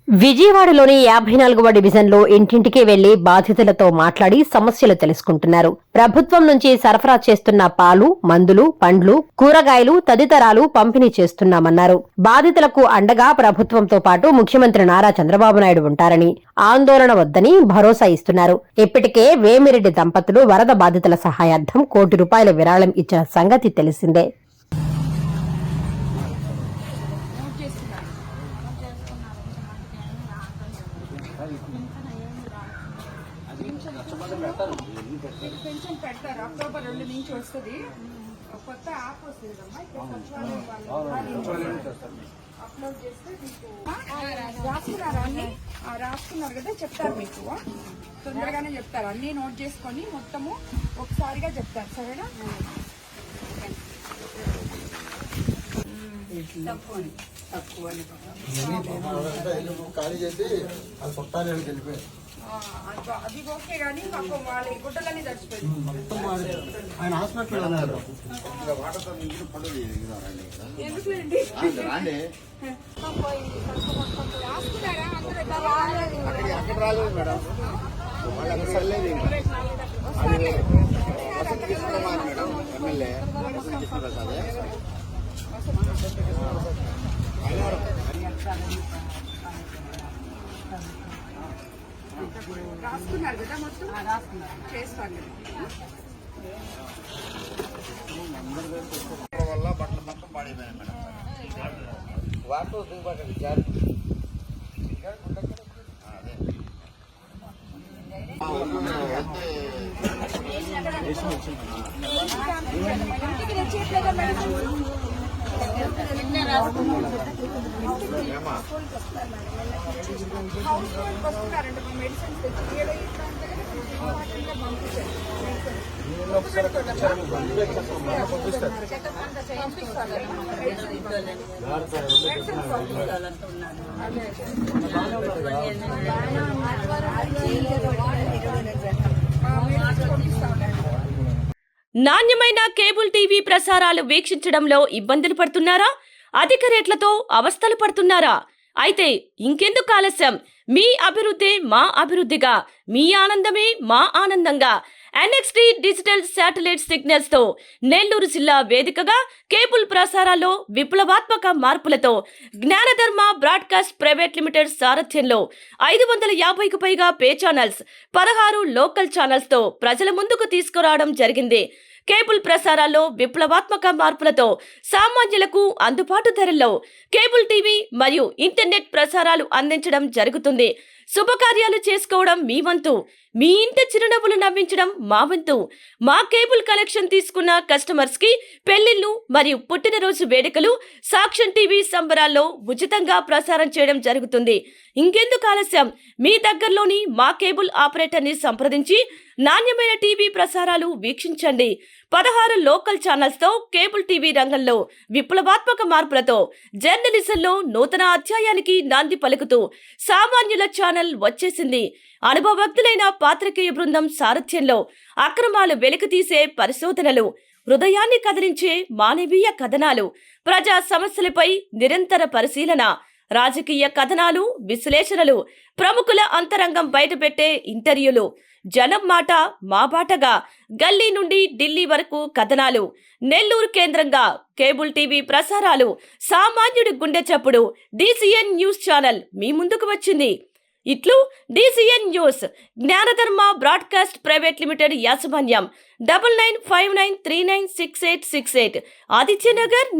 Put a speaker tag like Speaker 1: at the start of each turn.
Speaker 1: విజయవాడలోని 54వ డివిజన్లో ఇంటింటికి వెళ్లి బాధితులతో మాట్లాడి సమస్యలు తెలుసుకుంటున్నారు. ప్రభుత్వం నుంచి సరఫరా చేస్తున్న పాలు, మందులు, పండ్లు, కూరగాయలు తదితరాలు పంపిణీ చేస్తున్నామన్నారు. బాధితులకు అండగా ప్రభుత్వంతో పాటు ముఖ్యమంత్రి నారా చంద్రబాబు నాయుడు ఉంటారని, ఆందోళన వద్దని భరోసా ఇస్తున్నారు. ఇప్పటికే వేమిరెడ్డి దంపతులు వరద బాధితుల సహాయార్థం ₹1 కోటి విరాళం ఇచ్చిన సంగతి తెలిసిందే.
Speaker 2: పెన్షన్ పెడతారు. అక్టోబర్ 2 నుంచి వస్తుంది. కొత్త యాప్ వస్తుంది అప్లోడ్ చేస్తే మీకు రాసుకున్నారు. అన్ని రాసుకున్నారు కదా, చెప్తారు మీకు తొందరగానే చెప్తారు. అన్ని నోట్ చేసుకొని మొత్తము ఒకసారిగా చెప్తారు. సరేనా? అది ఓకే కానీ మాకు వాళ్ళ గుడ్డలన్నీ తడిచిపోయింది. ఎందుకులేండి రాసుకున్నారా? రాసుకున్నారు కదా, మొత్తం చేస్తాను.
Speaker 3: వల్ల బట్టలు మొత్తం పాడైపోయాయి మేడం. వాటర్ దిగుబాటు జారి
Speaker 2: మెడిసిన్స్ తెచ్చి
Speaker 4: నాణ్యమైన కేబుల్ టీవీ ప్రసారాలు వీక్షించడంలో ఇబ్బందులు పడుతున్నారా? అధిక రేట్లతో అవస్థలు పడుతున్నారా? అయితే ఇంకెందుకు ఆలస్యం? మీ అభివృద్ధి మా అభివృద్ధిగా, మీ ఆనందమే మా ఆనందంగా NXT డిజిటల్ శాటిలైట్ సిగ్నల్స్ తో నెల్లూరు జిల్లా వేదికగా కేబుల్ ప్రసారాల్లో విప్లవాత్మక మార్పులతో జ్ఞానధర్మ బ్రాడ్కాస్ట్ ప్రైవేట్ లిమిటెడ్ సారథ్యంలో 550కు పైగా పే ఛానల్స్, 16 లోకల్ ఛానల్స్ తో ప్రజల ముందుకు తీసుకురావడం జరిగింది. కేబుల్ ప్రసారాల్లో విప్లవాత్మక మార్పులతో సామాన్యులకు అందుబాటు ధరల్లో కేబుల్ టీవీ మరియు ఇంటర్నెట్ ప్రసారాలు అందించడం జరుగుతుంది. శుభకార్యాలు చేసుకోవడం మీ వంతు, మీ ఇంటి చిరునవ్వులు నవ్వించడం మా వంతు. మా కేబుల్ కనెక్షన్ తీసుకున్న కస్టమర్స్ కి పెళ్లిళ్లు మరియు పుట్టినరోజు వేడుకలు సాక్ష్యం టీవీ సంబరాల్లో ఉచితంగా ప్రసారం చేయడం జరుగుతుంది. ఇంకెందుకు ఆలస్యం? మీ దగ్గరలోని మా కేబుల్ ఆపరేటర్ ని సంప్రదించి నాణ్యమైన టీవీ ప్రసారాలు వీక్షించండి. 16 లోకల్ ఛానల్స్ తో కేబుల్ టీవీ రంగంలో విప్లవాత్మక మార్పులతో జర్నలిజంలో నూతన అధ్యాయానికి నాంది పలుకుతూ సామాన్యుల ఛానల్ వచ్చేసింది. అనుభవజ్ఞులైన పాత్రికేయ బృందం సారథ్యంలో అక్రమాలు వెలికితీసే పరిశోధనలు, హృదయాన్ని కదిలించే మానవీయ కథనాలు, ప్రజా సమస్యలపై నిరంతర పరిశీలన, రాజకీయ కథనాలు, విశ్లేషణలు, ప్రముఖుల అంతరంగం బయటపెట్టే ఇంటర్వ్యూలు, జనం మాట మా బాటగా గల్లీ నుండి ఢిల్లీ వరకు కథనాలు, నెల్లూరు కేంద్రంగా కేబుల్ టీవీ ప్రసారాలు, సామాన్యుడి గుండె చప్పుడు DCN న్యూస్ ఛానల్ మీ ముందుకు వచ్చింది. ఇట్లు DCN news, జ్ఞానధర్మ broadcast private limited యాజమాన్యం, 9959396868, ఆదిత్యనగర్.